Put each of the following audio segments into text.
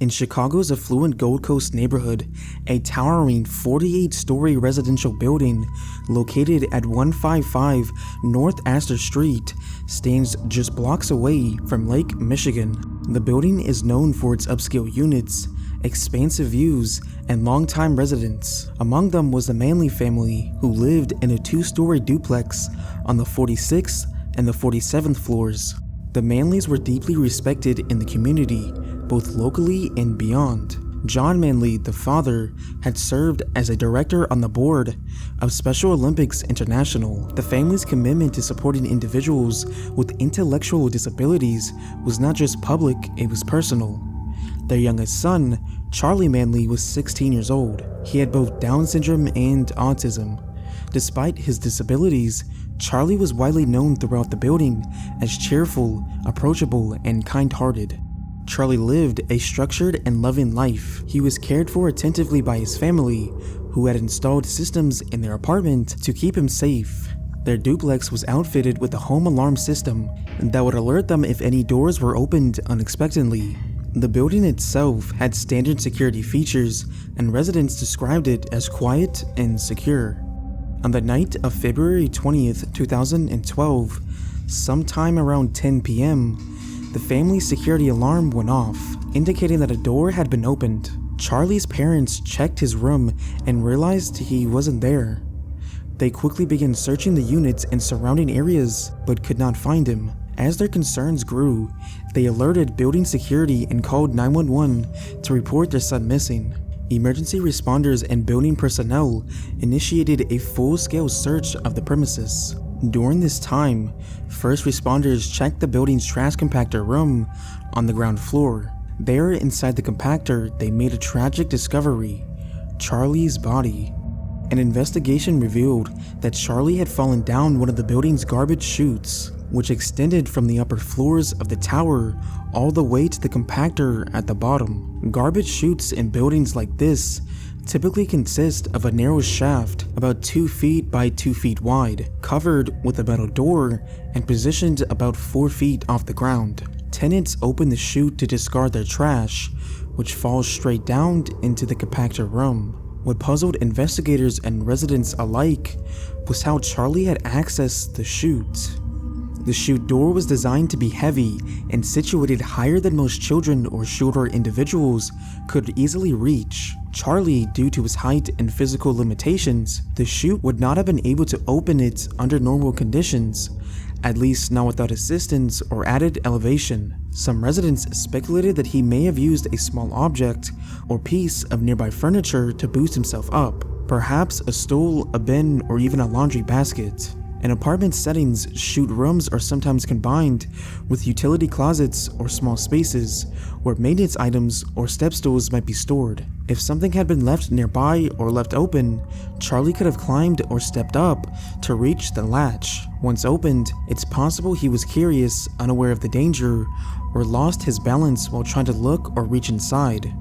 In Chicago's affluent Gold Coast neighborhood, a towering 48-story residential building located at 155 North Astor Street stands just blocks away from Lake Michigan. The building is known for its upscale units, expansive views, and longtime residents. Among them was the Manley family, who lived in a 2-story duplex on the 46th and the 47th floors. The Manleys were deeply respected in the community, both locally and beyond. John Manley, the father, had served as a director on the board of Special Olympics International. The family's commitment to supporting individuals with intellectual disabilities was not just public, it was personal. Their youngest son, Charlie Manley, was 16 years old. He had both Down syndrome and autism. Despite his disabilities, Charlie was widely known throughout the building as cheerful, approachable, and kind-hearted. Charlie lived a structured and loving life. He was cared for attentively by his family, who had installed systems in their apartment to keep him safe. Their duplex was outfitted with a home alarm system that would alert them if any doors were opened unexpectedly. The building itself had standard security features, and residents described it as quiet and secure. On the night of February 20th, 2012, sometime around 10 p.m., the family's security alarm went off, indicating that a door had been opened. Charlie's parents checked his room and realized he wasn't there. They quickly began searching the units and surrounding areas, but could not find him. As their concerns grew, they alerted building security and called 911 to report their son missing. Emergency responders and building personnel initiated a full-scale search of the premises. During this time, first responders checked the building's trash compactor room on the ground floor. There, inside the compactor, they made a tragic discovery: Charlie's body. An investigation revealed that Charlie had fallen down one of the building's garbage chutes, which extended from the upper floors of the tower all the way to the compactor at the bottom. Garbage chutes in buildings like this typically consist of a narrow shaft about 2 feet by 2 feet wide, covered with a metal door and positioned about 4 feet off the ground. Tenants open the chute to discard their trash, which falls straight down into the compactor room. What puzzled investigators and residents alike was how Charlie had accessed the chute. The chute door was designed to be heavy and situated higher than most children or shorter individuals could easily reach. Charlie, due to his height and physical limitations, the chute would not have been able to open it under normal conditions, at least not without assistance or added elevation. Some residents speculated that he may have used a small object or piece of nearby furniture to boost himself up, perhaps a stool, a bin, or even a laundry basket. In apartment settings, chute rooms are sometimes combined with utility closets or small spaces where maintenance items or step stools might be stored. If something had been left nearby or left open, Charlie could have climbed or stepped up to reach the latch. Once opened, it's possible he was curious, unaware of the danger, or lost his balance while trying to look or reach inside.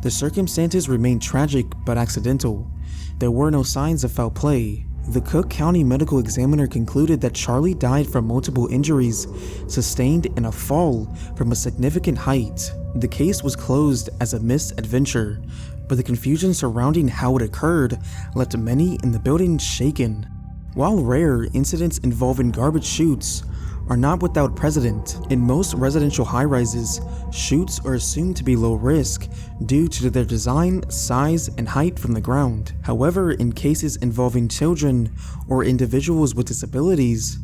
The circumstances remained tragic but accidental. There were no signs of foul play. The Cook County Medical Examiner concluded that Charlie died from multiple injuries sustained in a fall from a significant height. The case was closed as a misadventure, but the confusion surrounding how it occurred left many in the building shaken. While rare, incidents involving garbage chutes are not without precedent. In most residential high-rises, chutes are assumed to be low risk due to their design, size, and height from the ground. However, in cases involving children or individuals with disabilities,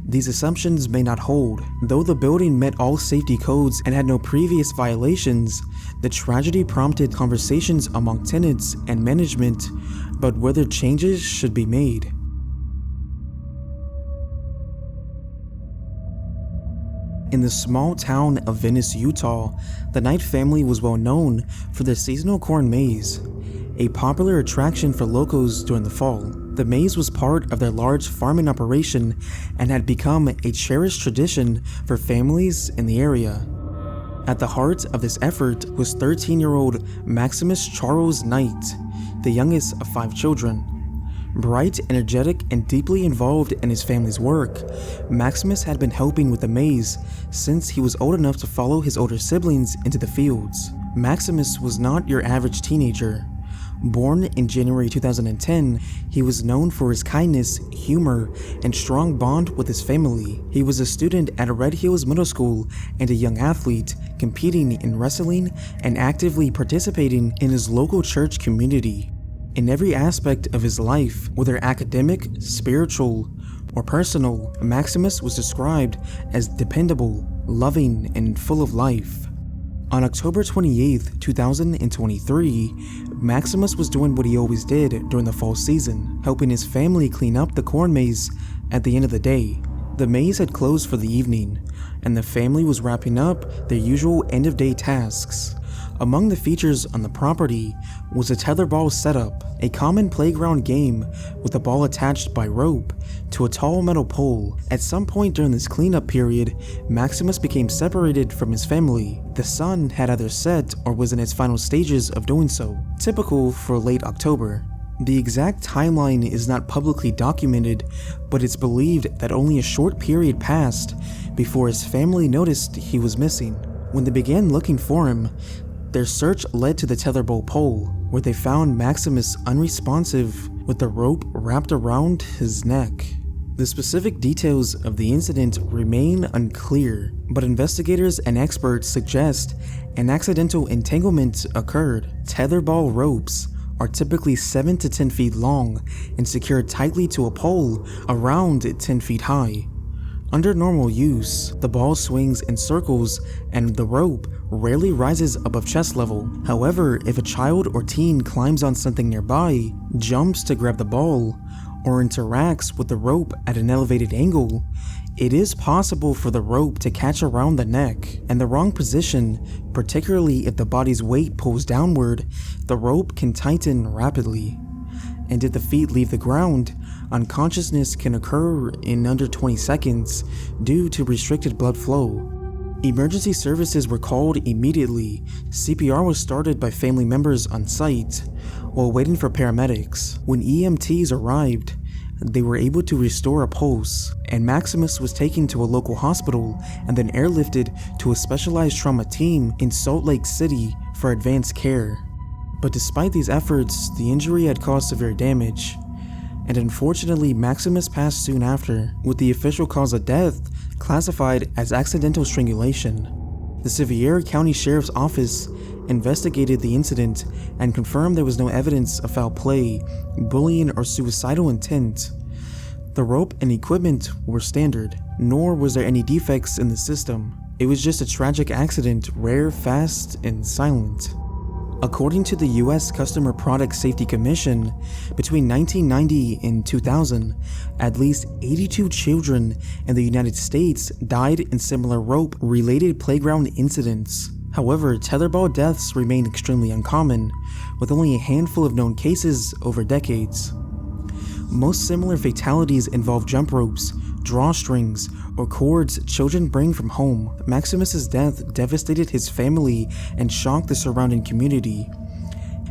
these assumptions may not hold. Though the building met all safety codes and had no previous violations, the tragedy prompted conversations among tenants and management about whether changes should be made. In the small town of Venice, Utah, the Knight family was well known for their seasonal corn maze, a popular attraction for locals during the fall. The maze was part of their large farming operation and had become a cherished tradition for families in the area. At the heart of this effort was 13-year-old Maximus Charles Knight, the youngest of 5 children. Bright, energetic, and deeply involved in his family's work, Maximus had been helping with the maze since he was old enough to follow his older siblings into the fields. Maximus was not your average teenager. Born in January 2010, he was known for his kindness, humor, and strong bond with his family. He was a student at Red Hills Middle School and a young athlete, competing in wrestling and actively participating in his local church community. In every aspect of his life, whether academic, spiritual, or personal, Maximus was described as dependable, loving, and full of life. On October 28, 2023, Maximus was doing what he always did during the fall season, helping his family clean up the corn maze at the end of the day. The maze had closed for the evening, and the family was wrapping up their usual end-of-day tasks. Among the features on the property was a tetherball setup, a common playground game with a ball attached by rope to a tall metal pole. At some point during this cleanup period, Maximus became separated from his family. The sun had either set or was in its final stages of doing so, typical for late October. The exact timeline is not publicly documented, but it's believed that only a short period passed before his family noticed he was missing. When they began looking for him, their search led to the tetherball pole, where they found Maximus unresponsive with the rope wrapped around his neck. The specific details of the incident remain unclear, but investigators and experts suggest an accidental entanglement occurred. Tetherball ropes are typically 7 to 10 feet long and secured tightly to a pole around 10 feet high. Under normal use, the ball swings in circles and the rope rarely rises above chest level. However, if a child or teen climbs on something nearby, jumps to grab the ball, or interacts with the rope at an elevated angle, it is possible for the rope to catch around the neck. In the wrong position, particularly if the body's weight pulls downward, the rope can tighten rapidly. And if the feet leave the ground, unconsciousness can occur in under 20 seconds due to restricted blood flow. Emergency services were called immediately. CPR was started by family members on site while waiting for paramedics. When EMTs arrived, they were able to restore a pulse, and Maximus was taken to a local hospital and then airlifted to a specialized trauma team in Salt Lake City for advanced care. But despite these efforts, the injury had caused severe damage, and unfortunately Maximus passed soon after, with the official cause of death classified as accidental strangulation. The Sevier County Sheriff's Office investigated the incident and confirmed there was no evidence of foul play, bullying, or suicidal intent. The rope and equipment were standard, nor was there any defects in the system. It was just a tragic accident, rare, fast, and silent. According to the U.S. Customer Product Safety Commission, between 1990 and 2000, at least 82 children in the United States died in similar rope-related playground incidents. However, tetherball deaths remain extremely uncommon, with only a handful of known cases over decades. Most similar fatalities involve jump ropes, drawstrings, or cords children bring from home. Maximus's death devastated his family and shocked the surrounding community.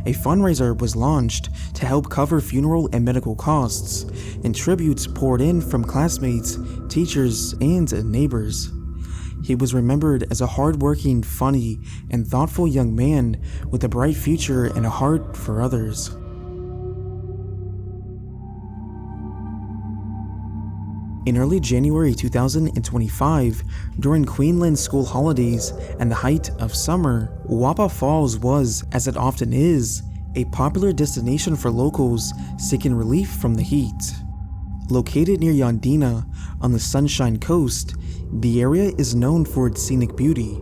A fundraiser was launched to help cover funeral and medical costs, and tributes poured in from classmates, teachers, and neighbors. He was remembered as a hardworking, funny, and thoughtful young man with a bright future and a heart for others. In early January 2025, during Queensland school holidays and the height of summer, Wapa Falls was, as it often is, a popular destination for locals seeking relief from the heat. Located near Yandina on the Sunshine Coast, the area is known for its scenic beauty,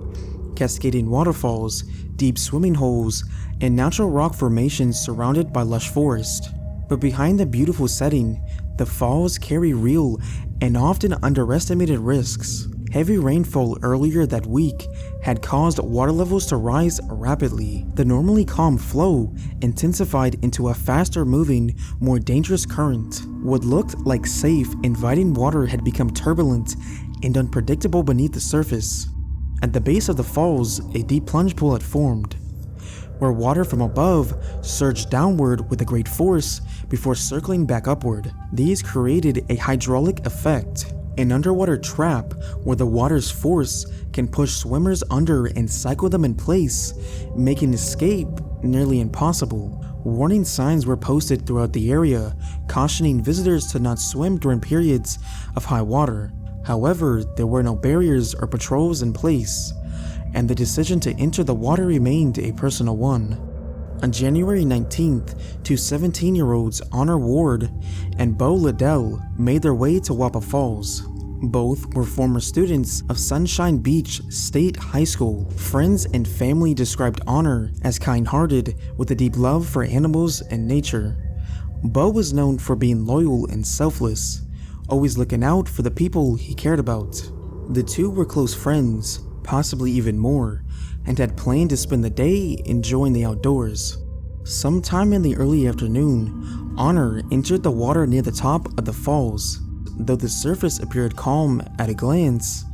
cascading waterfalls, deep swimming holes, and natural rock formations surrounded by lush forest. But behind the beautiful setting, the falls carry real and often underestimated risks. Heavy rainfall earlier that week had caused water levels to rise rapidly. The normally calm flow intensified into a faster moving, more dangerous current. What looked like safe, inviting water had become turbulent and unpredictable beneath the surface. At the base of the falls, a deep plunge pool had formed, where water from above surged downward with a great force before circling back upward. These created a hydraulic effect, an underwater trap where the water's force can push swimmers under and cycle them in place, making escape nearly impossible. Warning signs were posted throughout the area, cautioning visitors to not swim during periods of high water. However, there were no barriers or patrols in place, and the decision to enter the water remained a personal one. On January 19th, two 17-year-olds, Honor Ward and Bo Liddell, made their way to Wappa Falls. Both were former students of Sunshine Beach State High School. Friends and family described Honor as kind-hearted with a deep love for animals and nature. Bo was known for being loyal and selfless, always looking out for the people he cared about. The two were close friends, possibly even more, and had planned to spend the day enjoying the outdoors. Sometime in the early afternoon, Honor entered the water near the top of the falls. Though the surface appeared calm at a glance,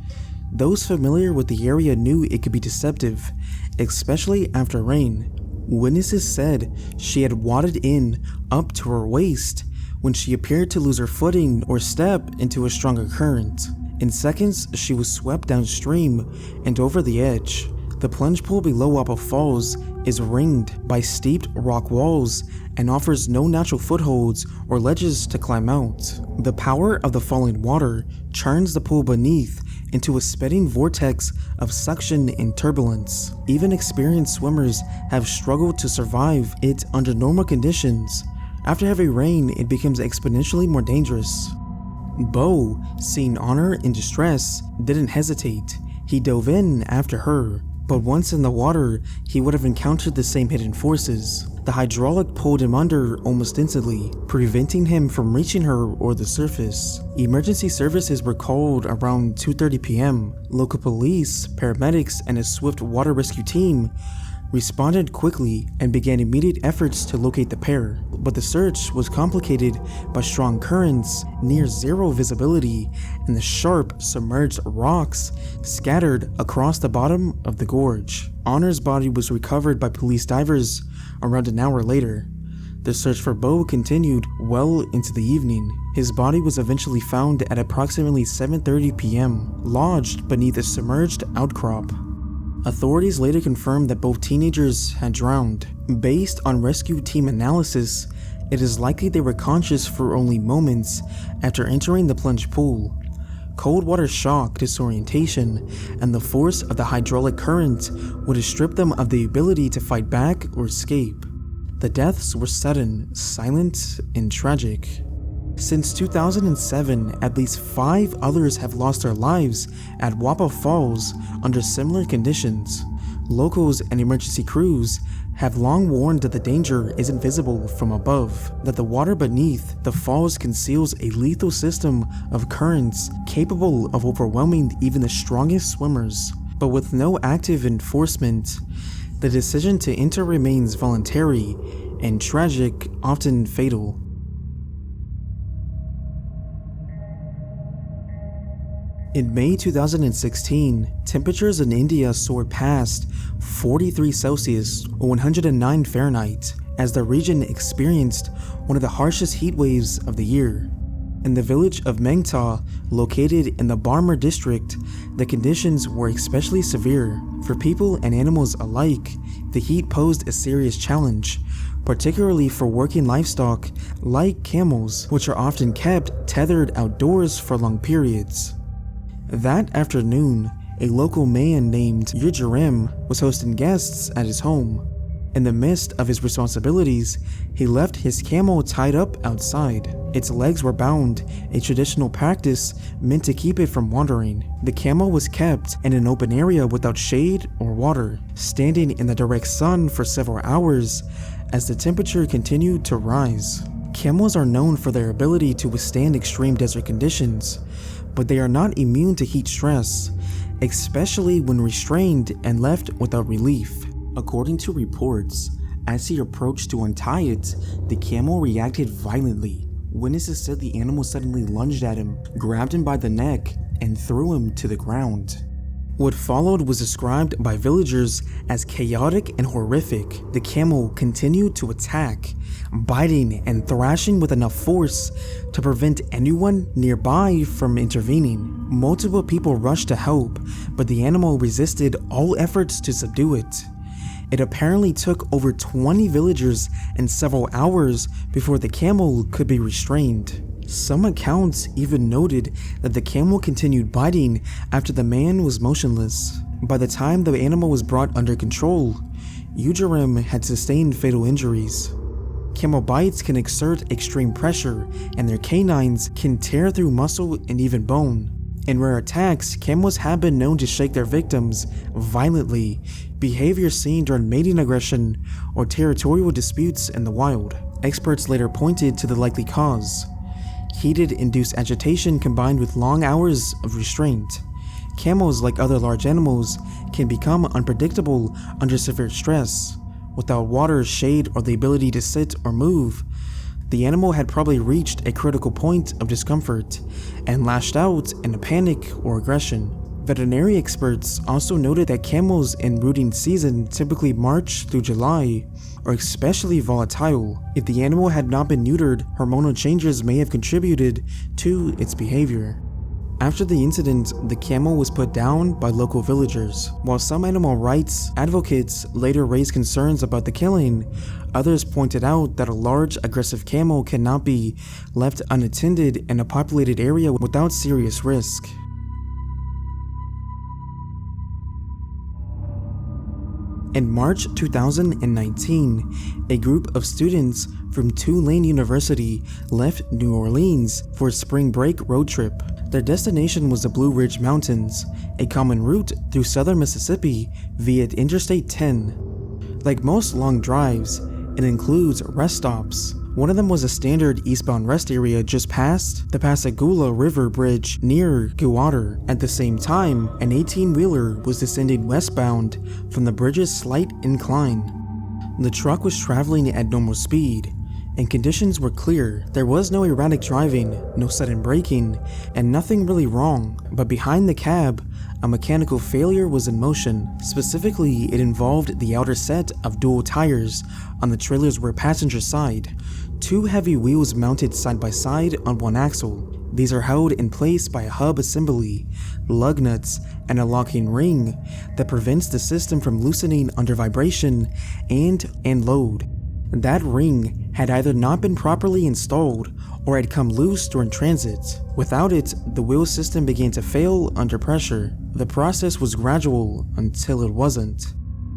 those familiar with the area knew it could be deceptive, especially after rain. Witnesses said she had waded in up to her waist when she appeared to lose her footing or step into a stronger current. In seconds, she was swept downstream and over the edge. The plunge pool below Wappa Falls is ringed by steep rock walls and offers no natural footholds or ledges to climb out. The power of the falling water churns the pool beneath into a spitting vortex of suction and turbulence. Even experienced swimmers have struggled to survive it under normal conditions. After heavy rain, it becomes exponentially more dangerous. Bo, seeing Honor in distress, didn't hesitate. He dove in after her. But once in the water, he would have encountered the same hidden forces. The hydraulic pulled him under almost instantly, preventing him from reaching her or the surface. Emergency services were called around 2:30 p.m. Local police, paramedics, and a swift water rescue team responded quickly and began immediate efforts to locate the pair. But the search was complicated by strong currents, near zero visibility, and the sharp, submerged rocks scattered across the bottom of the gorge. Honor's body was recovered by police divers around an hour later. The search for Bo continued well into the evening. His body was eventually found at approximately 7:30 p.m., lodged beneath a submerged outcrop. Authorities later confirmed that both teenagers had drowned. Based on rescue team analysis, it is likely they were conscious for only moments after entering the plunge pool. Cold water shock, disorientation, and the force of the hydraulic current would have stripped them of the ability to fight back or escape. The deaths were sudden, silent, and tragic. Since 2007, at least 5 others have lost their lives at Wappa Falls under similar conditions. Locals and emergency crews have long warned that the danger isn't visible from above, that the water beneath the falls conceals a lethal system of currents capable of overwhelming even the strongest swimmers. But with no active enforcement, the decision to enter remains voluntary and tragic, often fatal. In May 2016, temperatures in India soared past 43 Celsius or 109 Fahrenheit as the region experienced one of the harshest heat waves of the year. In the village of Mengta, located in the Barmer district, the conditions were especially severe. For people and animals alike, the heat posed a serious challenge, particularly for working livestock like camels, which are often kept tethered outdoors for long periods. That afternoon, a local man named Yujirim was hosting guests at his home. In the midst of his responsibilities, he left his camel tied up outside. Its legs were bound, a traditional practice meant to keep it from wandering. The camel was kept in an open area without shade or water, standing in the direct sun for several hours as the temperature continued to rise. Camels are known for their ability to withstand extreme desert conditions, but they are not immune to heat stress, especially when restrained and left without relief. According to reports, as he approached to untie it, the camel reacted violently. Witnesses said the animal suddenly lunged at him, grabbed him by the neck, and threw him to the ground. What followed was described by villagers as chaotic and horrific. The camel continued to attack, biting and thrashing with enough force to prevent anyone nearby from intervening. Multiple people rushed to help, but the animal resisted all efforts to subdue it. It apparently took over 20 villagers and several hours before the camel could be restrained. Some accounts even noted that the camel continued biting after the man was motionless. By the time the animal was brought under control, Ujerim had sustained fatal injuries. Camel bites can exert extreme pressure, and their canines can tear through muscle and even bone. In rare attacks, camels have been known to shake their victims violently, behavior seen during mating aggression or territorial disputes in the wild. Experts later pointed to the likely cause: heated induced agitation combined with long hours of restraint. Camels, like other large animals, can become unpredictable under severe stress. Without water, shade, or the ability to sit or move, the animal had probably reached a critical point of discomfort and lashed out in a panic or aggression. Veterinary experts also noted that camels in rooting season, typically March through July, are especially volatile. If the animal had not been neutered, hormonal changes may have contributed to its behavior. After the incident, the camel was put down by local villagers. While some animal rights advocates later raised concerns about the killing, others pointed out that a large, aggressive camel cannot be left unattended in a populated area without serious risk. In March 2019, a group of students from Tulane University left New Orleans for a spring break road trip. Their destination was the Blue Ridge Mountains, a common route through southern Mississippi via Interstate 10. Like most long drives, it includes rest stops. One of them was a standard eastbound rest area just past the Pascagoula River Bridge near Gowater. At the same time, an 18-wheeler was descending westbound from the bridge's slight incline. The truck was traveling at normal speed, and conditions were clear. There was no erratic driving, no sudden braking, and nothing really wrong. But behind the cab, a mechanical failure was in motion. Specifically, it involved the outer set of dual tires on the trailer's rear passenger side. Two heavy wheels mounted side by side on one axle. These are held in place by a hub assembly, lug nuts, and a locking ring that prevents the system from loosening under vibration and load. That ring had either not been properly installed or had come loose during transit. Without it, the wheel system began to fail under pressure. The process was gradual until it wasn't.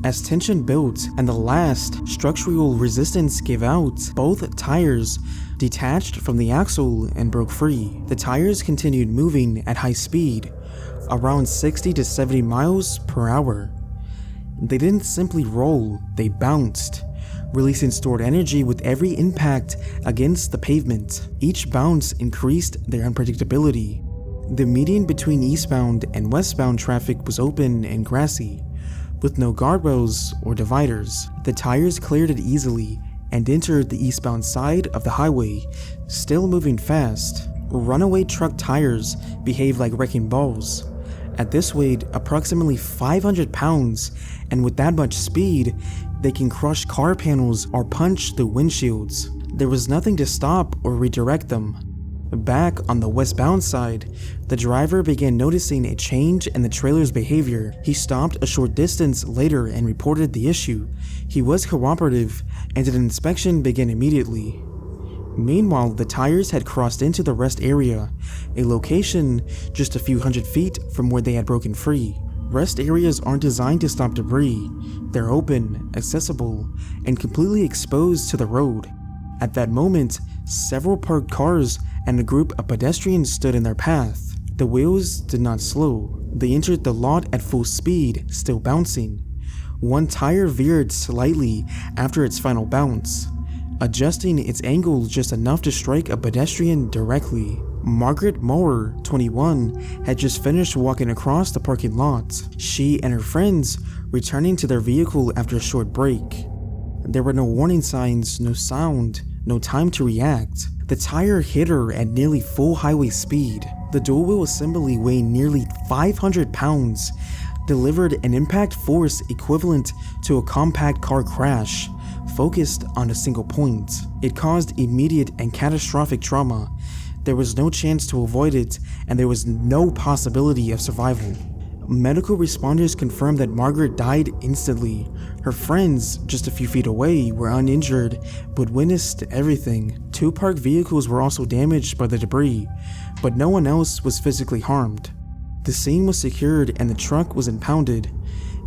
As tension built and the last structural resistance gave out, both tires detached from the axle and broke free. The tires continued moving at high speed, around 60 to 70 miles per hour. They didn't simply roll, they bounced, releasing stored energy with every impact against the pavement. Each bounce increased their unpredictability. The median between eastbound and westbound traffic was open and grassy, with no guardrails or dividers. The tires cleared it easily and entered the eastbound side of the highway, still moving fast. Runaway truck tires behave like wrecking balls. At this weight, approximately 500 pounds, and with that much speed, they can crush car panels or punch through windshields. There was nothing to stop or redirect them. Back on the westbound side, the driver began noticing a change in the trailer's behavior. He stopped a short distance later and reported the issue. He was cooperative, and an inspection began immediately. Meanwhile, the tires had crossed into the rest area, a location just a few hundred feet from where they had broken free. Rest areas aren't designed to stop debris. They're open, accessible, and completely exposed to the road. At that moment, several parked cars and a group of pedestrians stood in their path. The wheels did not slow. They entered the lot at full speed, still bouncing. One tire veered slightly after its final bounce, adjusting its angle just enough to strike a pedestrian directly. Margaret Moore, 21, had just finished walking across the parking lot. She and her friends returning to their vehicle after a short break. There were no warning signs, no sound, no time to react. The tire hit her at nearly full highway speed. The dual wheel assembly weighing nearly 500 pounds delivered an impact force equivalent to a compact car crash, focused on a single point. It caused immediate and catastrophic trauma. There was no chance to avoid it, and there was no possibility of survival. Medical responders confirmed that Margaret died instantly. Her friends, just a few feet away, were uninjured, but witnessed everything. 2 parked vehicles were also damaged by the debris, but no one else was physically harmed. The scene was secured and the truck was impounded.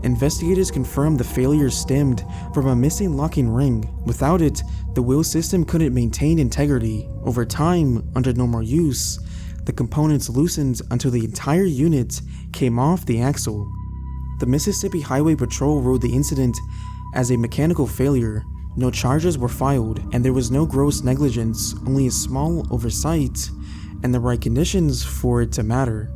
Investigators confirmed the failure stemmed from a missing locking ring. Without it, the wheel system couldn't maintain integrity. Over time, under normal use, the components loosened until the entire unit came off the axle. The Mississippi Highway Patrol ruled the incident as a mechanical failure. No charges were filed, and there was no gross negligence, only a small oversight and the right conditions for it to matter.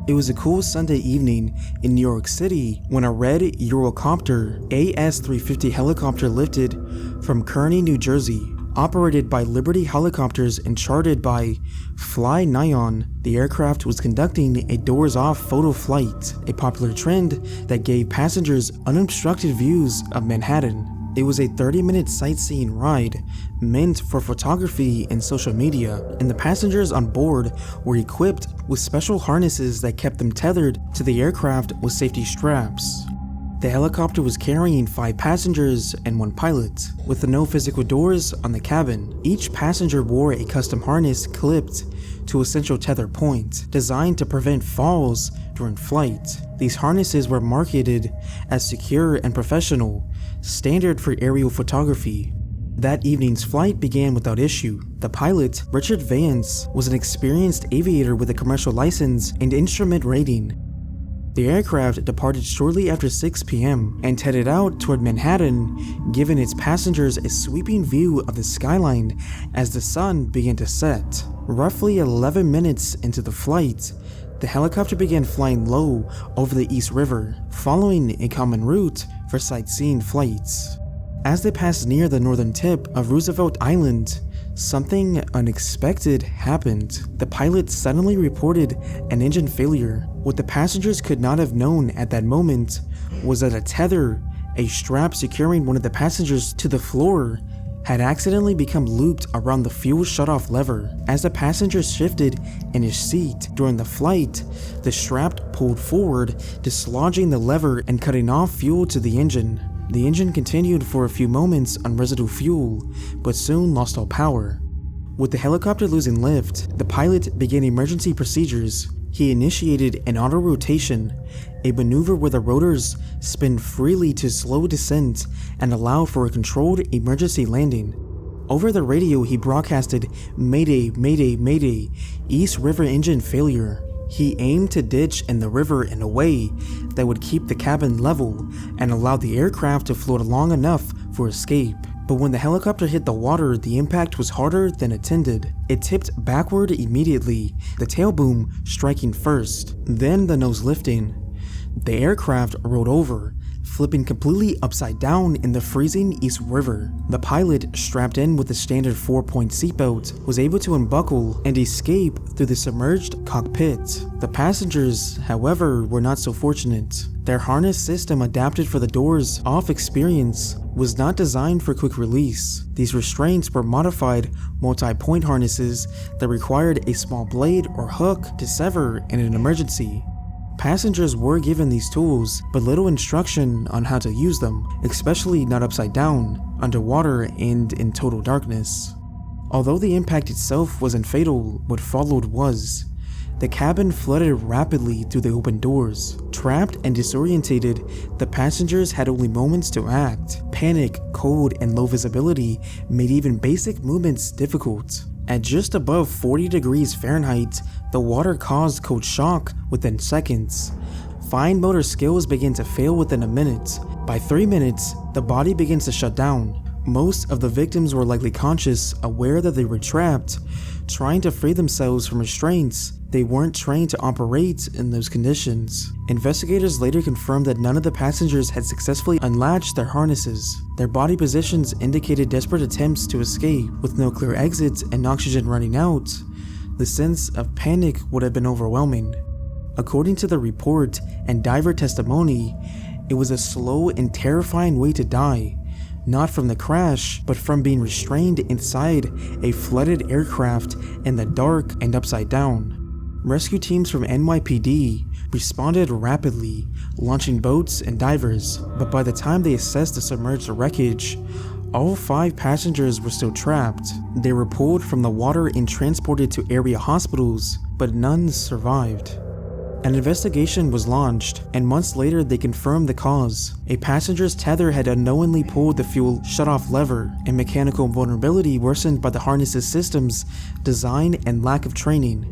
It was a cool Sunday evening in New York City when a red Eurocopter AS-350 helicopter lifted from Kearny, New Jersey. Operated by Liberty Helicopters and chartered by Fly Nyan, the aircraft was conducting a doors-off photo flight, a popular trend that gave passengers unobstructed views of Manhattan. It was a 30-minute sightseeing ride meant for photography and social media, and the passengers on board were equipped with special harnesses that kept them tethered to the aircraft with safety straps. The helicopter was carrying 5 passengers and 1 pilot, with no physical doors on the cabin. Each passenger wore a custom harness clipped to a central tether point, designed to prevent falls during flight. These harnesses were marketed as secure and professional, standard for aerial photography. That evening's flight began without issue. The pilot, Richard Vance, was an experienced aviator with a commercial license and instrument rating. The aircraft departed shortly after 6 p.m. and headed out toward Manhattan, giving its passengers a sweeping view of the skyline as the sun began to set. Roughly 11 minutes into the flight, the helicopter began flying low over the East River, following a common route for sightseeing flights. As they passed near the northern tip of Roosevelt Island, something unexpected happened. The pilot suddenly reported an engine failure. What the passengers could not have known at that moment was that a tether, a strap securing one of the passengers to the floor, had accidentally become looped around the fuel shutoff lever. As the passenger shifted in his seat during the flight, the strap pulled forward, dislodging the lever and cutting off fuel to the engine. The engine continued for a few moments on residue fuel, but soon lost all power. With the helicopter losing lift, the pilot began emergency procedures. He initiated an auto rotation, a maneuver where the rotors spin freely to slow descent and allow for a controlled emergency landing. Over the radio, he broadcasted, "Mayday, mayday, mayday, East River engine failure." He aimed to ditch in the river in a way that would keep the cabin level and allow the aircraft to float long enough for escape. But when the helicopter hit the water, the impact was harder than intended. It tipped backward immediately, the tail boom striking first, then the nose lifting. The aircraft rolled over, flipping completely upside down in the freezing East River. The pilot, strapped in with a standard 4-point seatbelt, was able to unbuckle and escape through the submerged cockpit. The passengers, however, were not so fortunate. Their harness system, adapted for the doors-off experience, was not designed for quick release. These restraints were modified multi-point harnesses that required a small blade or hook to sever in an emergency. Passengers were given these tools, but little instruction on how to use them, especially not upside down, underwater, and in total darkness. Although the impact itself wasn't fatal, what followed was. The cabin flooded rapidly through the open doors. Trapped and disorientated, the passengers had only moments to act. Panic, cold, and low visibility made even basic movements difficult. At just above 40 degrees Fahrenheit, the water caused cold shock within seconds. Fine motor skills begin to fail within a minute. By 3 minutes, the body begins to shut down. Most of the victims were likely conscious, aware that they were trapped, trying to free themselves from restraints. They weren't trained to operate in those conditions. Investigators later confirmed that none of the passengers had successfully unlatched their harnesses. Their body positions indicated desperate attempts to escape. With no clear exits and oxygen running out, the sense of panic would have been overwhelming. According to the report and diver testimony, it was a slow and terrifying way to die, not from the crash, but from being restrained inside a flooded aircraft in the dark and upside down. Rescue teams from NYPD responded rapidly, launching boats and divers, but by the time they assessed the submerged wreckage, all 5 passengers were still trapped. They were pulled from the water and transported to area hospitals, but none survived. An investigation was launched, and months later they confirmed the cause. A passenger's tether had unknowingly pulled the fuel shutoff lever, and mechanical vulnerability worsened by the harness's system's design and lack of training.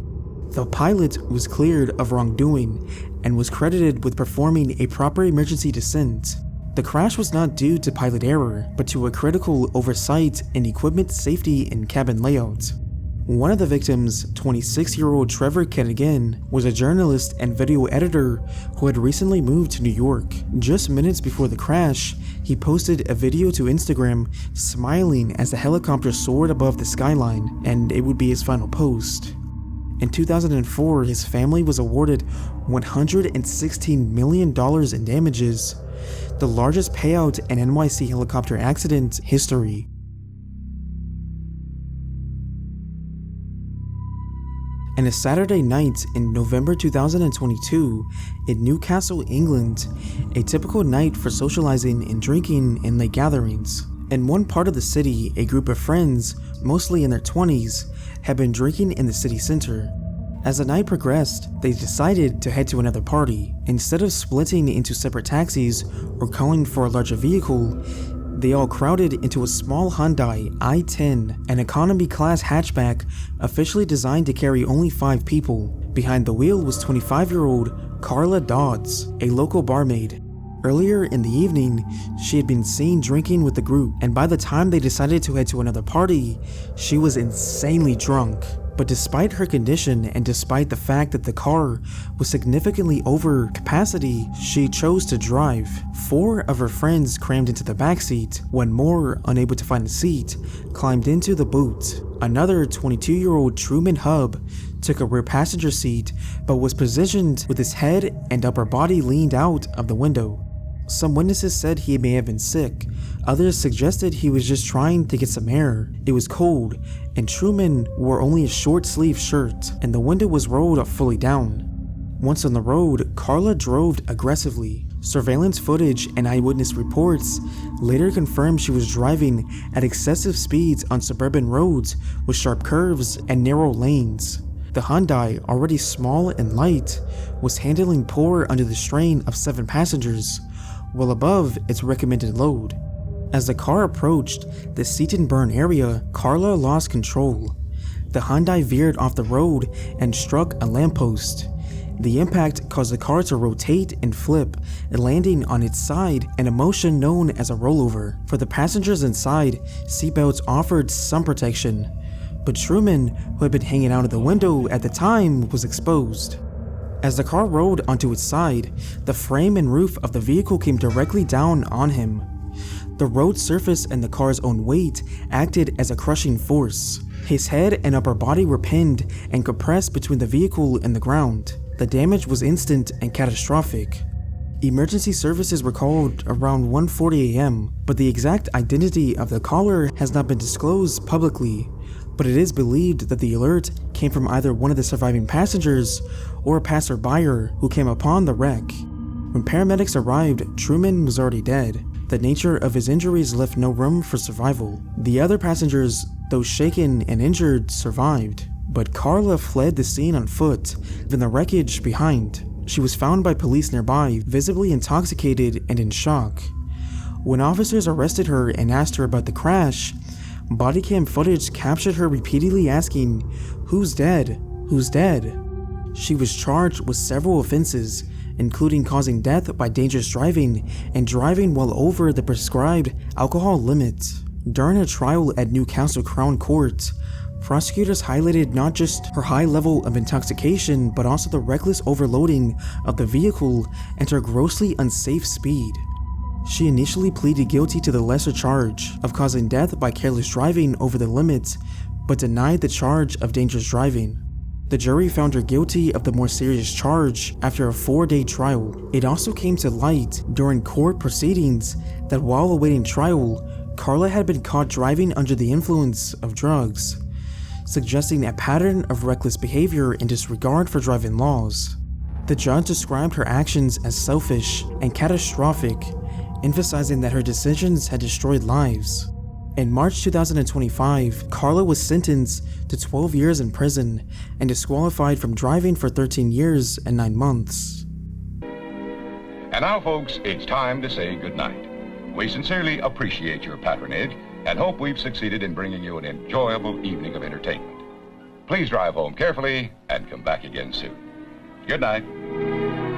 The pilot was cleared of wrongdoing and was credited with performing a proper emergency descent. The crash was not due to pilot error, but to a critical oversight in equipment safety and cabin layout. One of the victims, 26-year-old Trevor Kennigan, was a journalist and video editor who had recently moved to New York. Just minutes before the crash, he posted a video to Instagram smiling as the helicopter soared above the skyline, and it would be his final post. In 2004, his family was awarded $116 million in damages, the largest payout in NYC helicopter accident history. And a Saturday night in November 2022 in Newcastle, England, a typical night for socializing and drinking in late gatherings. In one part of the city, a group of friends, mostly in their 20s, had been drinking in the city center. As the night progressed, they decided to head to another party. Instead of splitting into separate taxis or calling for a larger vehicle, they all crowded into a small Hyundai i10, an economy class hatchback officially designed to carry only 5 people. Behind the wheel was 25-year-old Carla Dodds, a local barmaid. Earlier in the evening, she had been seen drinking with the group, and by the time they decided to head to another party, she was insanely drunk. But despite her condition and despite the fact that the car was significantly over capacity, she chose to drive. 4 of her friends crammed into the backseat. One more, unable to find a seat, climbed into the boot. Another 22-year-old Truman Hub took a rear passenger seat but was positioned with his head and upper body leaned out of the window. Some witnesses said he may have been sick. Others suggested he was just trying to get some air. It was cold, and Truman wore only a short-sleeved shirt, and the window was rolled up fully down. Once on the road, Carla drove aggressively. Surveillance footage and eyewitness reports later confirmed she was driving at excessive speeds on suburban roads with sharp curves and narrow lanes. The Hyundai, already small and light, was handling poor under the strain of 7 passengers, well above its recommended load. As the car approached the seat and burn area, Carla lost control. The Hyundai veered off the road and struck a lamppost. The impact caused the car to rotate and flip, landing on its side, an emotion known as a rollover. For the passengers inside, seatbelts offered some protection, but Truman, who had been hanging out of the window at the time, was exposed. As the car rolled onto its side, the frame and roof of the vehicle came directly down on him. The road surface and the car's own weight acted as a crushing force. His head and upper body were pinned and compressed between the vehicle and the ground. The damage was instant and catastrophic. Emergency services were called around 1:40 a.m., but the exact identity of the caller has not been disclosed publicly, but it is believed that the alert came from either one of the surviving passengers or a passerby who came upon the wreck. When paramedics arrived, Truman was already dead. The nature of his injuries left no room for survival. The other passengers, though shaken and injured, survived, but Carla fled the scene on foot, leaving the wreckage behind. She was found by police nearby, visibly intoxicated and in shock. When officers arrested her and asked her about the crash, body cam footage captured her repeatedly asking, "Who's dead? Who's dead?" She was charged with several offenses, including causing death by dangerous driving and driving well over the prescribed alcohol limit. During a trial at Newcastle Crown Court, prosecutors highlighted not just her high level of intoxication, but also the reckless overloading of the vehicle and her grossly unsafe speed. She initially pleaded guilty to the lesser charge of causing death by careless driving over the limit, but denied the charge of dangerous driving. The jury found her guilty of the more serious charge after a 4-day trial. It also came to light during court proceedings that while awaiting trial, Carla had been caught driving under the influence of drugs, suggesting a pattern of reckless behavior and disregard for driving laws. The judge described her actions as selfish and catastrophic, emphasizing that her decisions had destroyed lives. In March 2025, Carla was sentenced to 12 years in prison and disqualified from driving for 13 years and 9 months. And now, folks, it's time to say goodnight. We sincerely appreciate your patronage and hope we've succeeded in bringing you an enjoyable evening of entertainment. Please drive home carefully and come back again soon. Good night.